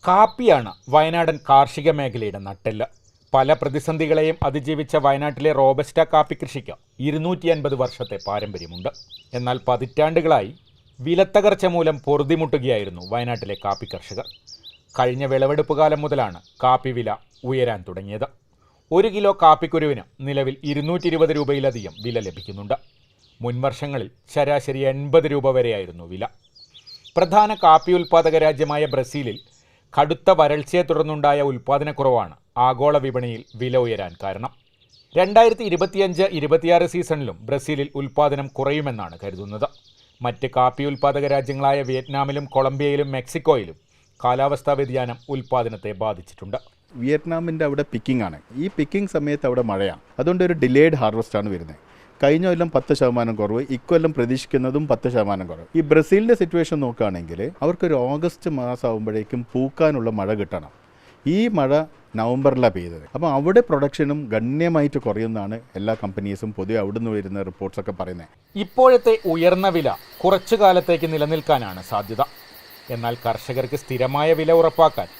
കാപ്പിയാണ് വയനാടൻ കാർഷിക മേഖലയുടെ നട്ടെല്ല്. പല പ്രതിസന്ധികളെയും അതിജീവിച്ച വയനാട്ടിലെ റോബസ്റ്റ കാപ്പി കൃഷിക്ക് 250 വർഷത്തെ പാരമ്പര്യമുണ്ട്. എന്നാൽ പതിറ്റാണ്ടുകളായി വിലത്തകർച്ച മൂലം പൊറുതിമുട്ടുകയായിരുന്നു വയനാട്ടിലെ കാപ്പി കർഷകർ. കഴിഞ്ഞ വിളവെടുപ്പ് കാലം മുതലാണ് കാപ്പി വില ഉയരാൻ തുടങ്ങിയത്. 1 കിലോ കാപ്പിക്കുരുവിന് നിലവിൽ 220 രൂപയിലധികം വില ലഭിക്കുന്നുണ്ട്. മുൻവർഷങ്ങളിൽ ശരാശരി 80 രൂപ വരെയായിരുന്നു വില. പ്രധാന കാപ്പി ഉൽപ്പാദക രാജ്യമായ ബ്രസീലിൽ കടുത്ത വരൾച്ചയെ തുടർന്നുണ്ടായ ഉൽപ്പാദനക്കുറവാണ് ആഗോള വിപണിയിൽ വില ഉയരാൻ കാരണം. 2025-26 സീസണിലും ബ്രസീലിൽ ഉൽപ്പാദനം കുറയുമെന്നാണ് കരുതുന്നത്. മറ്റ് കാപ്പി ഉൽപ്പാദക രാജ്യങ്ങളായ വിയറ്റ്നാമിലും കൊളംബിയയിലും മെക്സിക്കോയിലും കാലാവസ്ഥാ വ്യതിയാനം ഉൽപ്പാദനത്തെ ബാധിച്ചിട്ടുണ്ട്. വിയറ്റ്നാമിൻ്റെ അവിടെ പിക്കിംഗ് ആണ്. ഈ പിക്കിംഗ് സമയത്ത് അവിടെ മഴയാണ്. അതുകൊണ്ട് ഒരു ഡിലേഡ് ഹാർവെസ്റ്റാണ് വരുന്നത്. കഴിഞ്ഞ കൊല്ലം 10% കുറവ്, ഇക്കൊല്ലം പ്രതീക്ഷിക്കുന്നതും 10% കുറവ്. ഈ ബ്രസീലിൻ്റെ സിറ്റുവേഷൻ നോക്കുകയാണെങ്കിൽ അവർക്കൊരു ഓഗസ്റ്റ് മാസം ആകുമ്പോഴേക്കും പൂക്കാനുള്ള മഴ കിട്ടണം. ഈ മഴ നവംബറിലാണ് പെയ്തത്. അപ്പോൾ അവിടെ പ്രൊഡക്ഷനും ഗണ്യമായിട്ട് കുറയുമെന്നാണ് എല്ലാ കമ്പനീസും പൊതുവെ അവിടെ നിന്ന് വരുന്ന റിപ്പോർട്ട്സൊക്കെ പറയുന്നത്. ഇപ്പോഴത്തെ ഉയർന്ന വില കുറച്ചു കാലത്തേക്ക് നിലനിൽക്കാനാണ് സാധ്യത. എന്നാൽ കർഷകർക്ക് സ്ഥിരമായ വില ഉറപ്പാക്കാൻ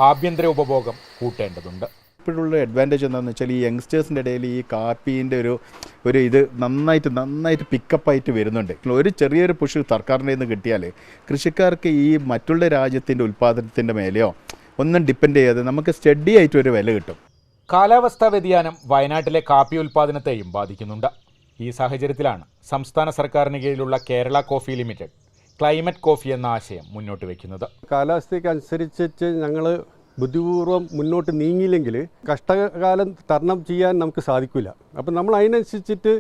ആഭ്യന്തര ഉപഭോഗം കൂട്ടേണ്ടതുണ്ട്. ഇപ്പോഴുള്ള അഡ്വാൻറ്റേജ് എന്താണെന്ന് വെച്ചാൽ ഈ യങ്സ്റ്റേഴ്സിൻ്റെ ഇടയിൽ ഈ കാപ്പീൻ്റെ ഒരു ഇത് നന്നായിട്ട് പിക്കപ്പായിട്ട് വരുന്നുണ്ട്. ഒരു ചെറിയൊരു പുഷ് സർക്കാരിൻ്റെ നിന്ന് കിട്ടിയാൽ കൃഷിക്കാർക്ക് ഈ മറ്റുള്ള രാജ്യത്തിൻ്റെ ഉൽപ്പാദനത്തിൻ്റെ മേലെയോ ഒന്നും ഡിപ്പെൻഡ് ചെയ്യാതെ നമുക്ക് സ്റ്റഡി ആയിട്ട് ഒരു വില കിട്ടും. കാലാവസ്ഥാ വ്യതിയാനം വയനാട്ടിലെ കാപ്പി ഉൽപ്പാദനത്തെയും ബാധിക്കുന്നുണ്ട്. ഈ സാഹചര്യത്തിലാണ് സംസ്ഥാന സർക്കാരിന് കീഴിലുള്ള Kerala coffee limited climate coffee എന്ന ആശയം മുന്നോട്ട് വയ്ക്കുന്നത്. കാലാവസ്ഥയ്ക്ക് അനുസരിച്ച് ഞങ്ങൾ ബുദ്ധിപൂർവ്വം മുന്നോട്ട് നീങ്ങിയില്ലെങ്കിൽ കഷ്ടകാലം തരണം ചെയ്യാൻ നമുക്ക് സാധിക്കില്ല. അപ്പം നമ്മൾ അതിനനുസരിച്ചിട്ട്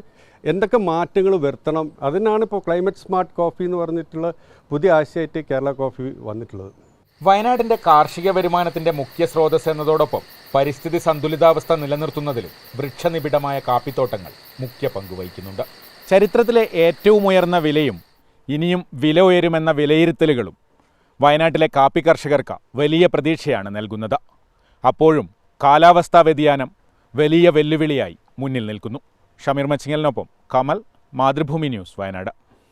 എന്തൊക്കെ മാറ്റങ്ങൾ വരുത്തണം, അതിനാണ് ഇപ്പോൾ ക്ലൈമറ്റ് സ്മാർട്ട് കോഫി എന്ന് പറഞ്ഞിട്ടുള്ള പുതിയ ആശയമായിട്ട് കേരള കോഫി വന്നിട്ടുള്ളത്. വയനാടിൻ്റെ കാർഷിക വരുമാനത്തിൻ്റെ മുഖ്യ സ്രോതസ് എന്നതോടൊപ്പം പരിസ്ഥിതി സന്തുലിതാവസ്ഥ നിലനിർത്തുന്നതിലും വൃക്ഷനിബിഡമായ കാപ്പിത്തോട്ടങ്ങൾ മുഖ്യ പങ്കുവഹിക്കുന്നുണ്ട്. ചരിത്രത്തിലെ ഏറ്റവും ഉയർന്ന വിലയും ഇനിയും വില ഉയരുമെന്ന വിലയിരുത്തലുകളും വയനാട്ടിലെ കാപ്പി കർഷകർക്ക് വലിയ പ്രതീക്ഷയാണ് നൽകുന്നത്. അപ്പോഴും കാലാവസ്ഥാ വ്യതിയാനം വലിയ വെല്ലുവിളിയായി മുന്നിൽ നിൽക്കുന്നു. ഷമീർ മച്ചിങ്ങലിനൊപ്പം കമൽ, മാതൃഭൂമി ന്യൂസ്, വയനാട്.